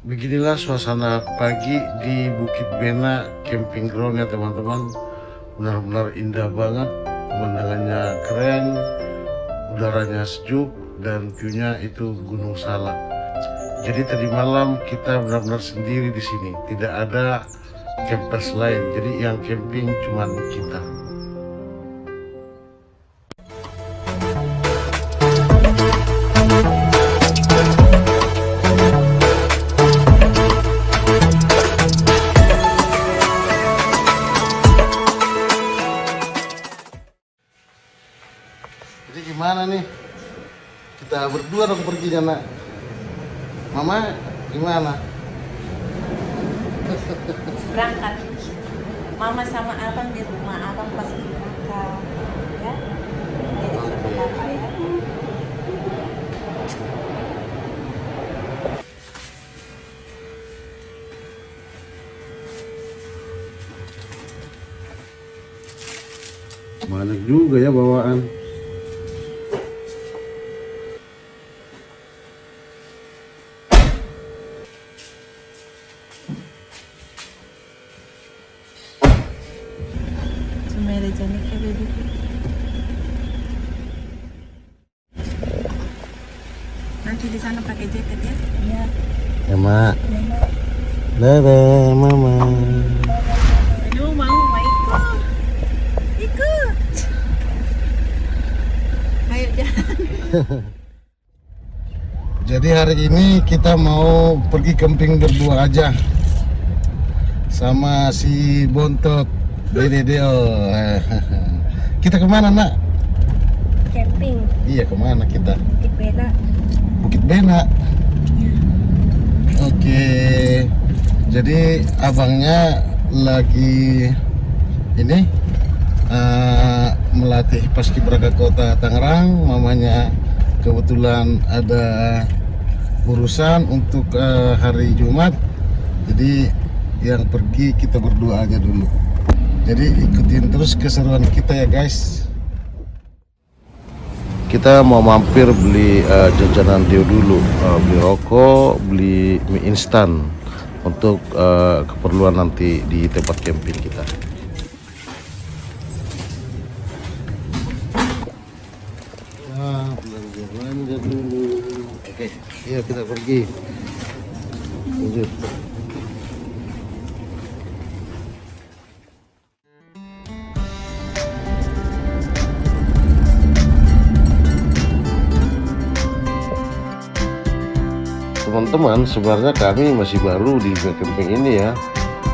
Beginilah suasana pagi di Bukit Bena Camping Ground ya teman-teman. Benar-benar indah banget, pemandangannya keren, udaranya sejuk, dan view-nya itu Gunung Salak. Jadi tadi malam kita benar-benar sendiri di sini, tidak ada campers lain. Jadi yang camping cuman kita. Jadi gimana nih? Kita berdua dong perginya, nak. Mama gimana? Berangkat. Mama sama Abang di rumah, Abang pasti berangkat. Ya. Jadi sama Papa ya. Banyak juga ya bawaan. Sumere jani ke baby. Nanti di sana pakai jaket ya? Iya. Ya, Mak. Dadah, Mama. Aduh, mau ikut. Ikut. Ayo jalan. Jadi hari ini kita mau pergi camping berdua aja sama si Bontot Dedeo. Kita kemana, nak? Camping Iya, kemana kita? di Bena. Bukit Bena. Oke. Jadi abangnya lagi ini melatih Paskibraka Kota Tangerang. Mamanya kebetulan ada urusan untuk hari Jumat. Jadi yang pergi kita berdua aja dulu. Jadi ikutin terus keseruan kita ya guys. Kita mau mampir beli jajanan Dio dulu, beli rokok, beli mie instan untuk keperluan nanti di tempat camping kita. Nah, belanja dulu. Oke, iya kita pergi. Lanjut. Teman-teman, sebenarnya kami masih baru di camping ini ya.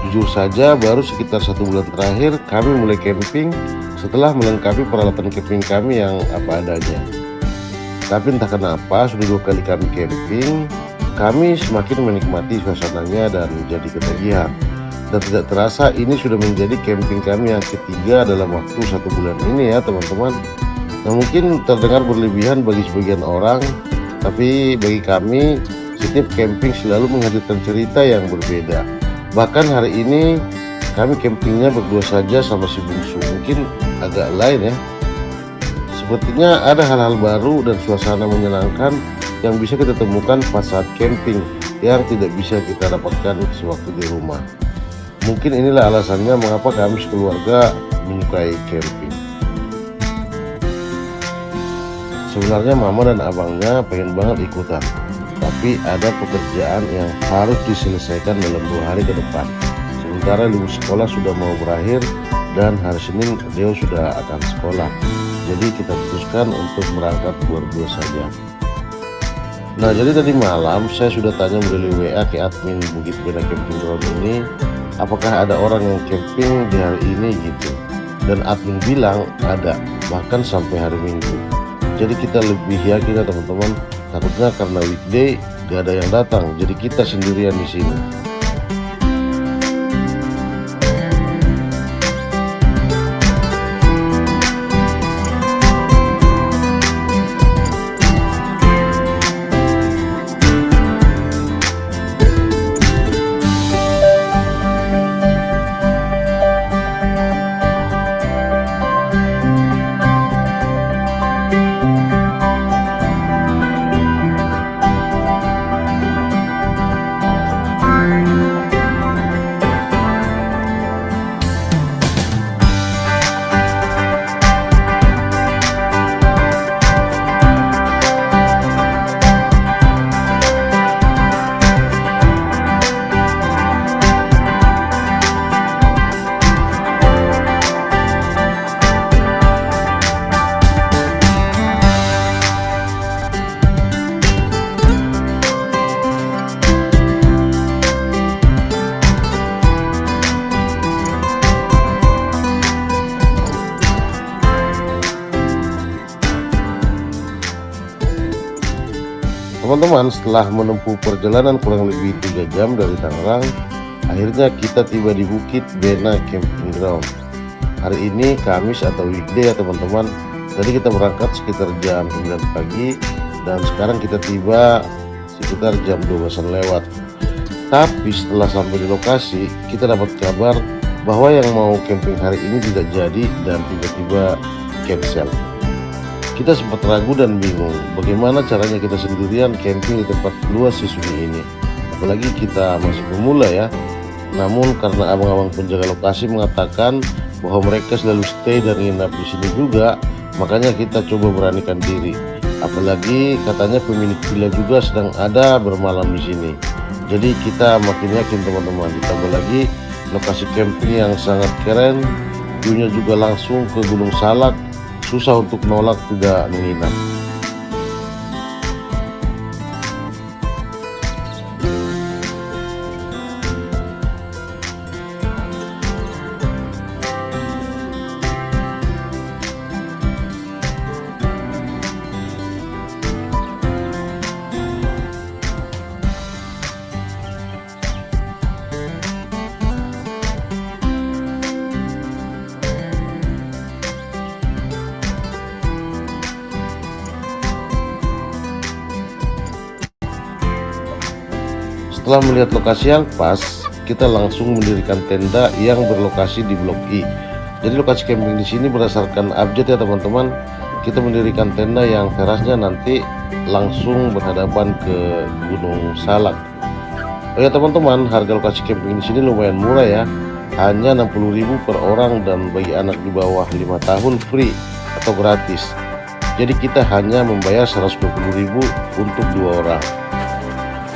Jujur saja baru sekitar 1 bulan terakhir kami mulai camping setelah melengkapi peralatan camping kami yang apa adanya. Tapi entah kenapa sudah 2 kali kami camping, kami semakin menikmati suasananya dan jadi ketagihan. Dan tidak terasa ini sudah menjadi camping kami yang ketiga dalam waktu 1 bulan ini ya teman-teman. Nah, mungkin terdengar berlebihan bagi sebagian orang, tapi bagi kami setiap camping selalu menghadirkan cerita yang berbeda. Bahkan hari ini kami campingnya berdua saja sama si bungsu. Mungkin agak lain ya. Sepertinya ada hal-hal baru dan suasana menyenangkan yang bisa kita temukan pas saat camping yang tidak bisa kita dapatkan sewaktu di rumah. Mungkin inilah alasannya mengapa kami sekeluarga menyukai camping. Sebenarnya mama dan abangnya pengen banget ikutan, tapi ada pekerjaan yang harus diselesaikan dalam 2 hari ke depan. Sementara libur sekolah sudah mau berakhir dan hari Senin Deo sudah akan sekolah. Jadi kita putuskan untuk berangkat berdua saja. Nah, jadi tadi malam saya sudah tanya melalui WA ke admin Bukit Bena Camping Ground ini, apakah ada orang yang camping di hari ini gitu. Dan admin bilang ada, bahkan sampai hari Minggu. Jadi kita lebih yakin ya teman-teman. Takutnya karena weekday gak ada yang datang, jadi kita sendirian di sini. teman-teman, setelah menempuh perjalanan kurang lebih 3 jam dari Tangerang, akhirnya kita tiba di Bukit Bena Camping Ground. Hari ini Kamis atau weekday ya teman-teman. Tadi kita berangkat sekitar jam 9 pagi dan sekarang kita tiba sekitar jam 12-an lewat. Tapi setelah sampai di lokasi, kita dapat kabar bahwa yang mau camping hari ini tidak jadi dan tiba-tiba cancel. Kita sempat ragu dan bingung bagaimana caranya kita sendirian camping di tempat luas sesunyi ini. Apalagi kita masih pemula ya. Namun karena abang-abang penjaga lokasi mengatakan bahwa mereka selalu stay dan nginap di sini juga, makanya kita coba beranikan diri. Apalagi katanya pemilik villa juga sedang ada bermalam di sini. Jadi kita makin yakin teman-teman. Ditambah lagi lokasi camping yang sangat keren, view-nya juga langsung ke Gunung Salak. Susah untuk menolak tidak menginap. Setelah melihat lokasi yang pas, kita langsung mendirikan tenda yang berlokasi di Blok I. Jadi lokasi camping di sini berdasarkan abjad ya teman-teman. Kita mendirikan tenda yang terasnya nanti langsung berhadapan ke Gunung Salak. Oh ya teman-teman, harga lokasi camping di sini lumayan murah ya. Hanya 60.000 per orang dan bagi anak di bawah 5 tahun free atau gratis. Jadi kita hanya membayar 120.000 untuk 2 orang.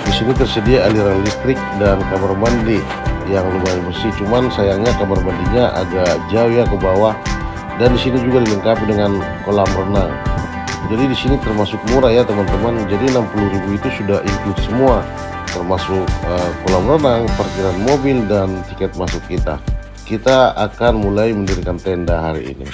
Di sini tersedia aliran listrik dan kamar mandi yang lumayan bersih. Cuman sayangnya kamar mandinya agak jauh ya ke bawah. Dan di sini juga dilengkapi dengan kolam renang. Jadi di sini termasuk murah ya teman-teman. Jadi 60.000 itu sudah include semua, termasuk kolam renang, parkiran mobil dan tiket masuk kita. Kita akan mulai mendirikan tenda hari ini.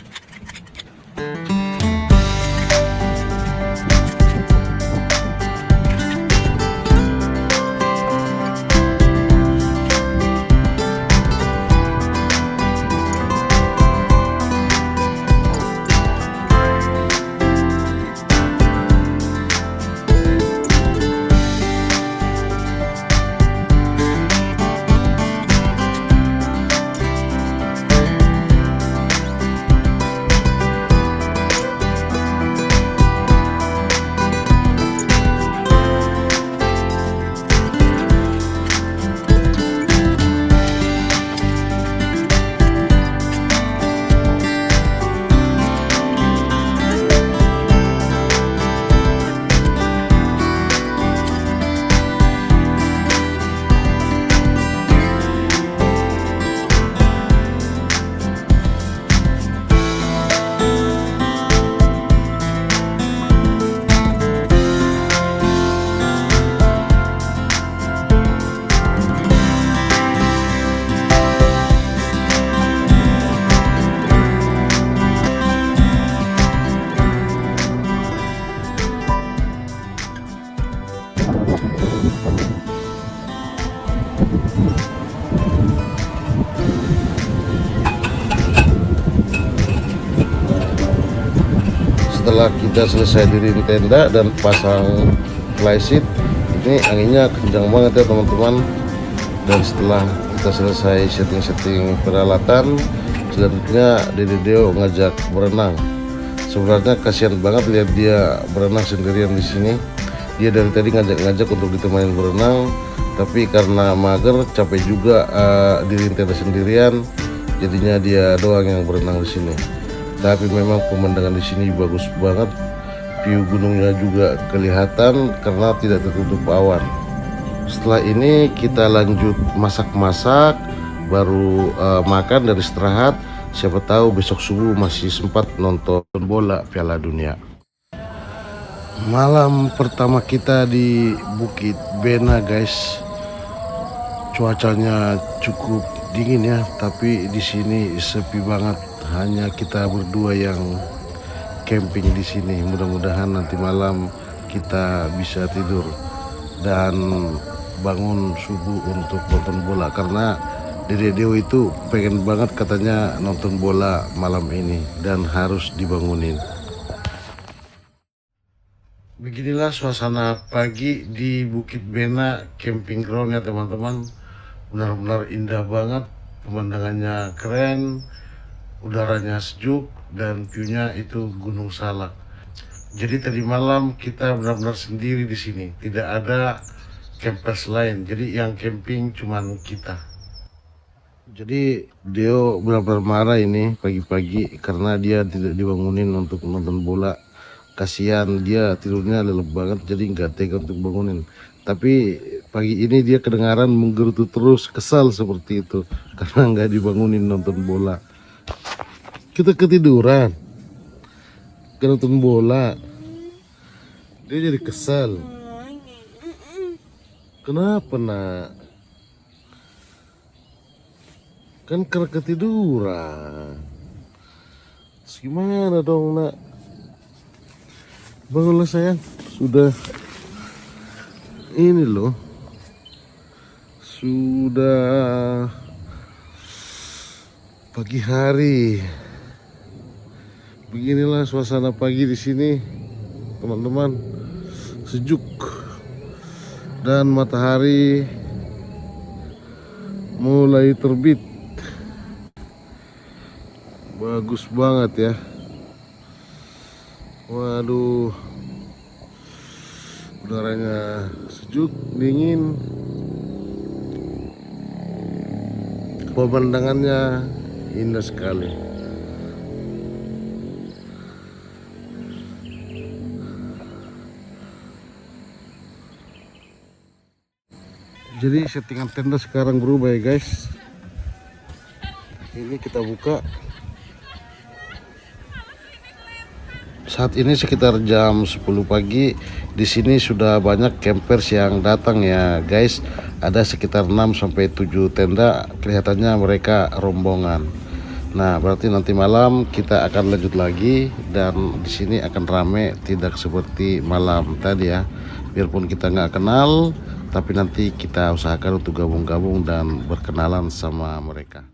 Setelah kita selesai diriin tenda dan pasang flysheet, ini anginnya kencang banget ya teman-teman. Dan setelah kita selesai setting-setting peralatan, selanjutnya Dedeo ngajak berenang. Sebenarnya kasihan banget lihat dia berenang sendirian di sini. Dia dari tadi ngajak-ngajak untuk ditemani berenang, tapi karena mager, capek juga diriin tenda sendirian, jadinya dia doang yang berenang di sini. Tapi memang pemandangan di sini bagus banget, view gunungnya juga kelihatan karena tidak tertutup awan. Setelah ini kita lanjut masak-masak, baru makan dan istirahat. Siapa tahu besok subuh masih sempat nonton bola Piala Dunia. Malam pertama kita di Bukit Bena guys, cuacanya cukup dingin ya, tapi di sini sepi banget. Hanya kita berdua yang camping di sini. Mudah-mudahan nanti malam kita bisa tidur dan bangun subuh untuk nonton bola, karena Dede Dew itu pengen banget katanya nonton bola malam ini dan harus dibangunin. Beginilah suasana pagi di Bukit Bena Camping Ground ya teman-teman. Benar-benar indah banget, pemandangannya keren, udaranya sejuk, dan view-nya itu Gunung Salak. Jadi tadi malam kita benar-benar sendiri di sini, tidak ada campers lain. Jadi yang camping cuman kita. Jadi Deo benar-benar marah ini pagi-pagi karena dia tidak dibangunin untuk nonton bola. Kasihan, dia tidurnya lelap banget, jadi nggak tega untuk bangunin. Tapi pagi ini dia kedengaran menggerutu terus, kesal seperti itu karena nggak dibangunin nonton bola. Kita ketiduran, nonton bola, dia jadi kesal. Kenapa nak? Kan karena ketiduran. Terus gimana dong nak? Bangunlah sayang, sudah ini loh, sudah pagi hari. Beginilah suasana pagi di sini, teman-teman. Sejuk dan matahari mulai terbit. Bagus banget ya. Waduh, udaranya sejuk, dingin, pemandangannya indah sekali. Jadi settingan tenda sekarang berubah ya guys. Ini kita buka. Saat ini sekitar jam 10 pagi. Di sini sudah banyak campers yang datang ya guys. Ada sekitar 6 sampai 7 tenda. Kelihatannya mereka rombongan. Nah, berarti nanti malam kita akan lanjut lagi dan di sini akan rame, tidak seperti malam tadi ya. Biarpun kita nggak kenal, tapi nanti kita usahakan untuk gabung-gabung dan berkenalan sama mereka.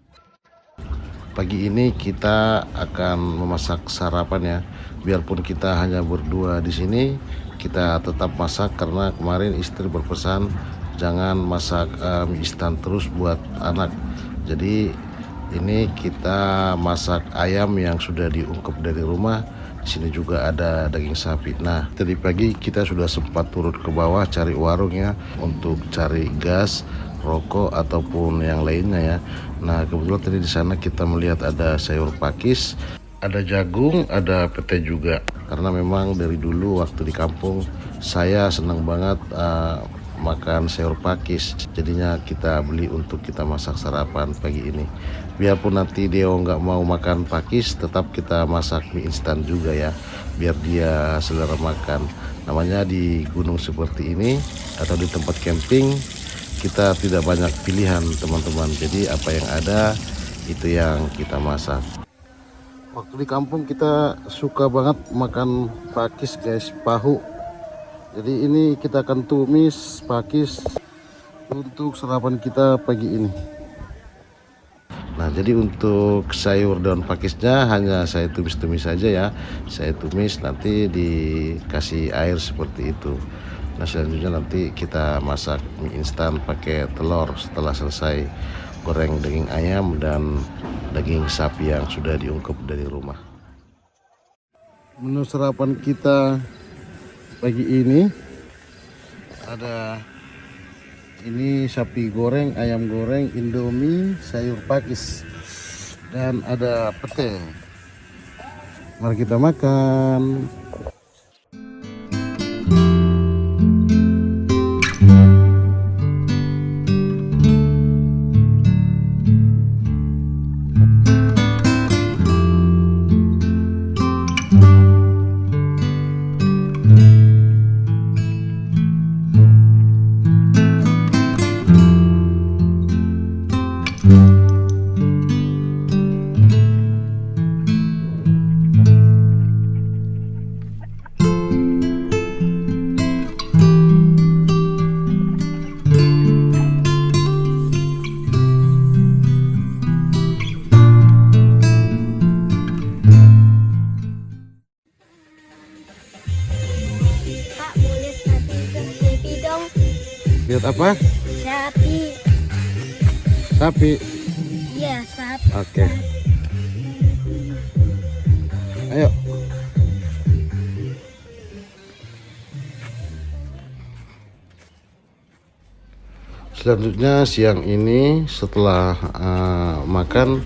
Pagi ini kita akan memasak sarapan ya. Biarpun kita hanya berdua di sini, kita tetap masak karena kemarin istri berpesan jangan masak mie instan terus buat anak. Jadi ini kita masak ayam yang sudah diungkep dari rumah. Di sini juga ada daging sapi. Nah, tadi pagi kita sudah sempat turun ke bawah cari warung ya untuk cari gas, rokok ataupun yang lainnya ya. Nah, kebetulan tadi di sana kita melihat ada sayur pakis, ada jagung, ada pete juga. Karena memang dari dulu waktu di kampung saya senang banget makan sayur pakis. Jadinya kita beli untuk kita masak sarapan pagi ini. Biarpun nanti Deo nggak mau makan pakis, tetap kita masak mie instan juga ya, biar dia selera makan. Namanya di gunung seperti ini atau di tempat camping, kita tidak banyak pilihan teman-teman. Jadi apa yang ada itu yang kita masak. Waktu di kampung kita suka banget makan pakis guys, pahu. Jadi ini kita akan tumis pakis untuk sarapan kita pagi ini. Nah, jadi untuk sayur daun pakisnya hanya saya tumis-tumis saja ya. Saya tumis, nanti dikasih air seperti itu. Nah, selanjutnya nanti kita masak mie instan pakai telur setelah selesai goreng daging ayam dan daging sapi yang sudah diungkep dari rumah. Menu sarapan kita pagi ini ada ini sapi goreng, ayam goreng, indomie, sayur pakis, dan ada pete. Mari kita makan. Lihat apa? Sapi. Sapi. Iya, sapi. Oke. Ayo. Selanjutnya siang ini setelah makan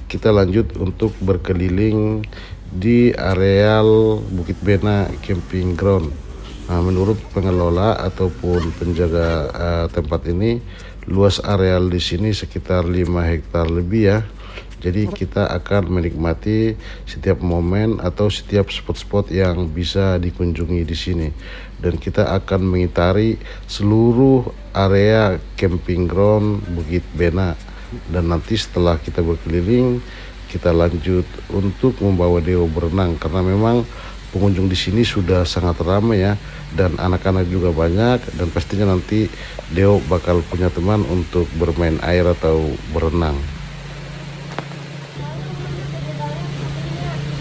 kita lanjut untuk berkeliling di areal Bukit Bena Camping Ground. Menurut pengelola ataupun penjaga tempat ini, luas areal di sini sekitar 5 hektar lebih ya. Jadi kita akan menikmati setiap momen atau setiap spot-spot yang bisa dikunjungi di sini. Dan kita akan mengitari seluruh area camping ground Bukit Bena. Dan nanti setelah kita berkeliling, kita lanjut untuk membawa Deo berenang karena memang pengunjung di sini sudah sangat ramai ya, dan anak-anak juga banyak, dan pastinya nanti Deo bakal punya teman untuk bermain air atau berenang.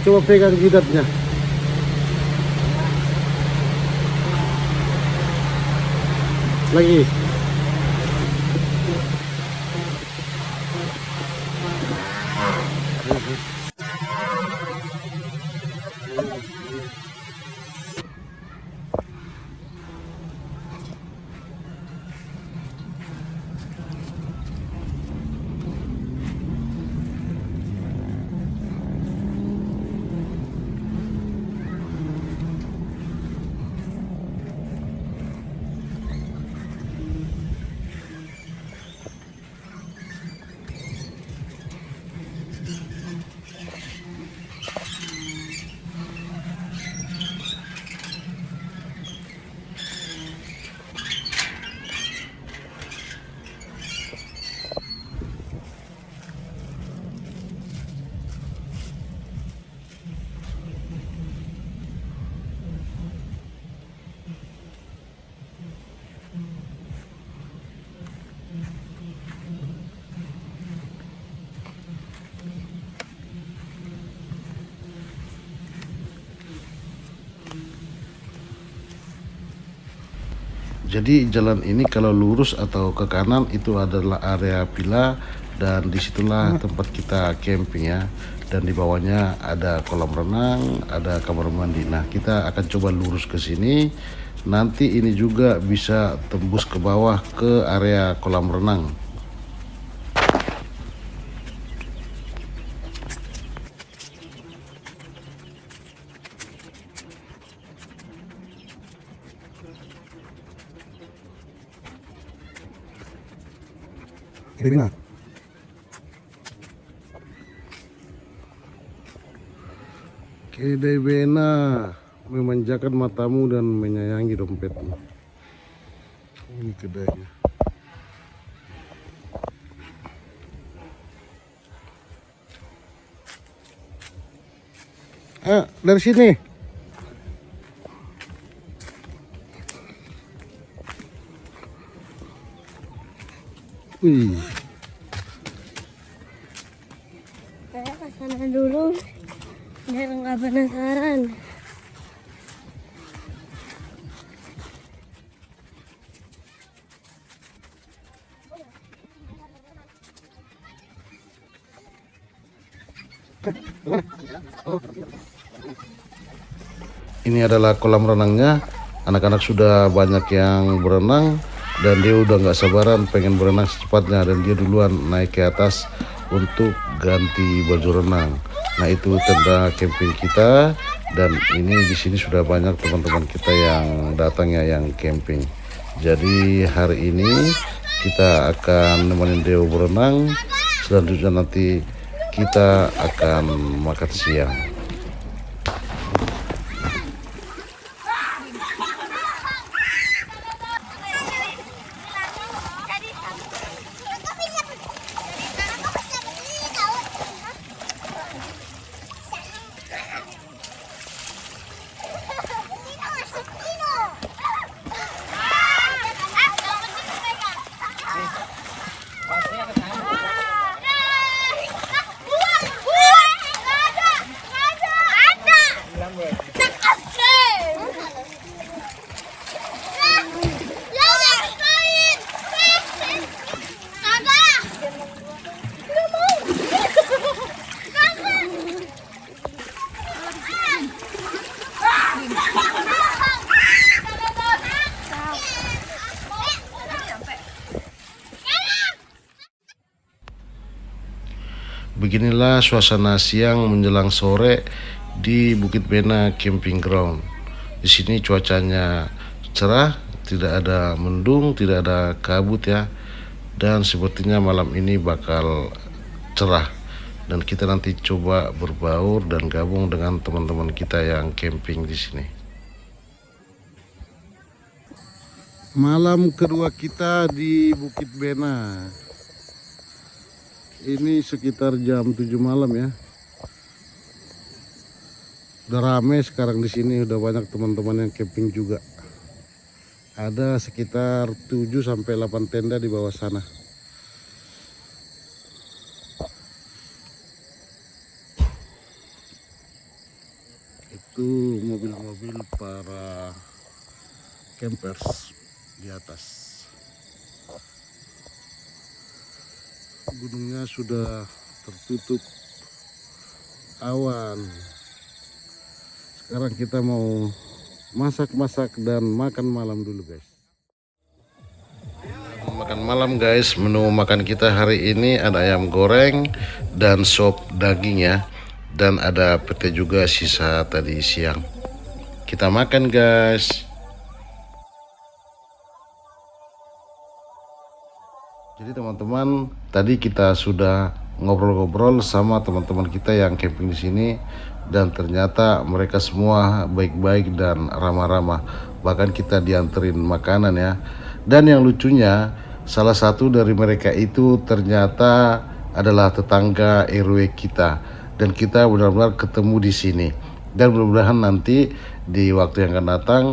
Coba pegang jidatnya. Lagi. Jadi jalan ini kalau lurus atau ke kanan itu adalah area villa, dan disitulah tempat kita camping ya. Dan di bawahnya ada kolam renang, ada kamar mandi. Nah, kita akan coba lurus ke sini. Nanti ini juga bisa tembus ke bawah ke area kolam renang. Kedai Bena memanjakan matamu dan menyayangi dompetmu. Ini kedainya. Dari sini. Wih. Saya ke sana dulu biar nggak penasaran. Ini adalah kolam renangnya. Anak-anak sudah banyak yang berenang, dan dia udah nggak sabaran pengen berenang secepatnya, dan dia duluan naik ke atas untuk ganti baju renang. Nah, itu tenda camping kita, dan ini di sini sudah banyak teman-teman kita yang datang ya, yang camping. Jadi hari ini kita akan nemenin Deo berenang. Selanjutnya nanti kita akan makan siang. Beginilah suasana siang menjelang sore di Bukit Bena Camping Ground. Di sini cuacanya cerah, tidak ada mendung, tidak ada kabut ya. Dan sepertinya malam ini bakal cerah. Dan kita nanti coba berbaur dan gabung dengan teman-teman kita yang camping di sini. Malam kedua kita di Bukit Bena. Ini sekitar jam 7 malam ya. Udah rame sekarang di sini, udah banyak teman-teman yang camping juga. Ada sekitar 7 sampai 8 tenda di bawah sana. Itu mobil-mobil para campers di atas. Gunungnya sudah tertutup awan. Sekarang kita mau masak-masak dan makan malam dulu guys. Makan malam guys, menu makan kita hari ini ada ayam goreng dan sop daging ya. Dan ada pete juga sisa tadi siang. Kita makan guys. Jadi teman-teman, tadi kita sudah ngobrol-ngobrol sama teman-teman kita yang camping di sini dan ternyata mereka semua baik-baik dan ramah-ramah. Bahkan kita dianterin makanan ya. Dan yang lucunya, salah satu dari mereka itu ternyata adalah tetangga RW kita dan kita benar-benar ketemu di sini. Dan mudah-mudahan nanti di waktu yang akan datang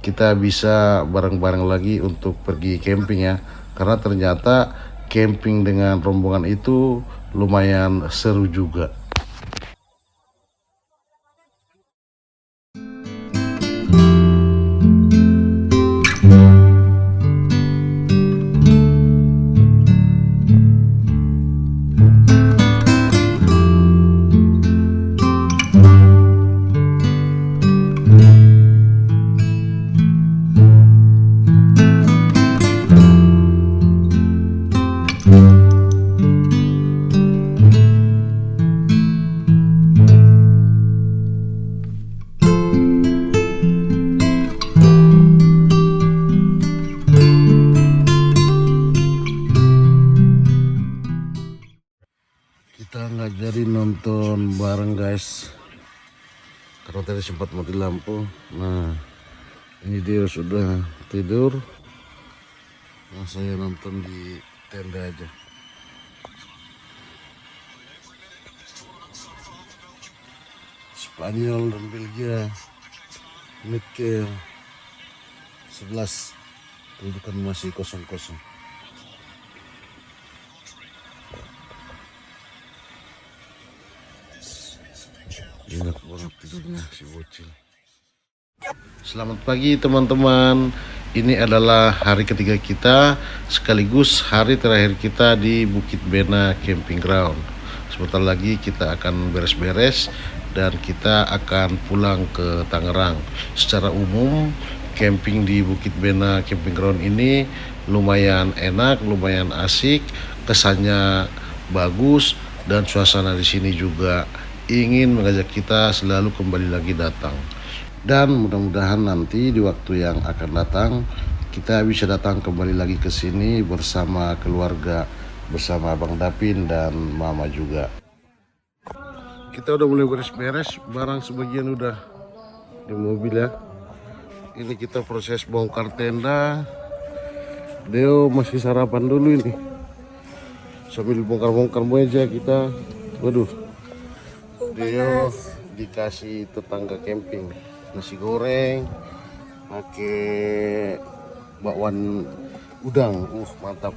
kita bisa bareng-bareng lagi untuk pergi camping ya. Karena ternyata camping dengan rombongan itu lumayan seru juga. Kita nggak jadi nonton bareng guys karena tadi sempat mati lampu. Nah ini dia sudah tidur. Nah saya nonton di tenda aja. Spanyol dan Belgia menit ke 11 kedudukan masih 0-0. Enak banget tidurnya si bocil. Selamat pagi teman-teman. Ini adalah hari ketiga kita sekaligus hari terakhir kita di Bukit Bena Camping Ground. Sebentar lagi kita akan beres-beres dan kita akan pulang ke Tangerang. Secara umum camping di Bukit Bena Camping Ground ini lumayan enak, lumayan asik, kesannya bagus dan suasana di sini juga ingin mengajak kita selalu kembali lagi datang. Dan mudah-mudahan nanti di waktu yang akan datang kita bisa datang kembali lagi ke sini bersama keluarga, bersama Bang Dapin dan Mama juga. Kita udah mulai beres-beres, barang sebagian udah di mobil ya. Ini kita proses bongkar tenda. Deo masih sarapan dulu ini. Sambil bongkar-bongkar meja kita. Waduh. Deo dikasih tetangga camping nasi goreng pakai bakwan udang, mantap.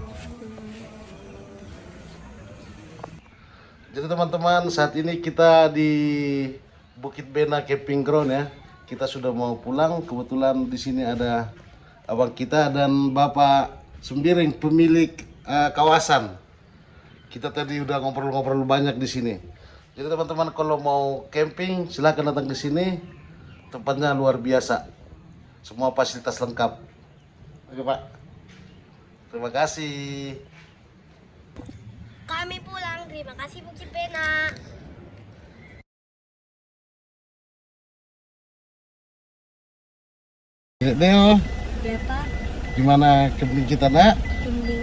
Jadi teman-teman, saat ini kita di Bukit Bena Camping Ground ya. Kita sudah mau pulang. Kebetulan di sini ada abang kita dan Bapak Sembiring, pemilik kawasan. Kita tadi udah ngobrol-ngobrol banyak di sini. Jadi teman-teman kalau mau camping silahkan datang ke sini. Tempatnya luar biasa. Semua fasilitas lengkap. Oke Pak. Terima kasih. kami pulang. Terima kasih Bu Cipena. Dek Neo, Ya Pak, gimana camping kita nak? kambing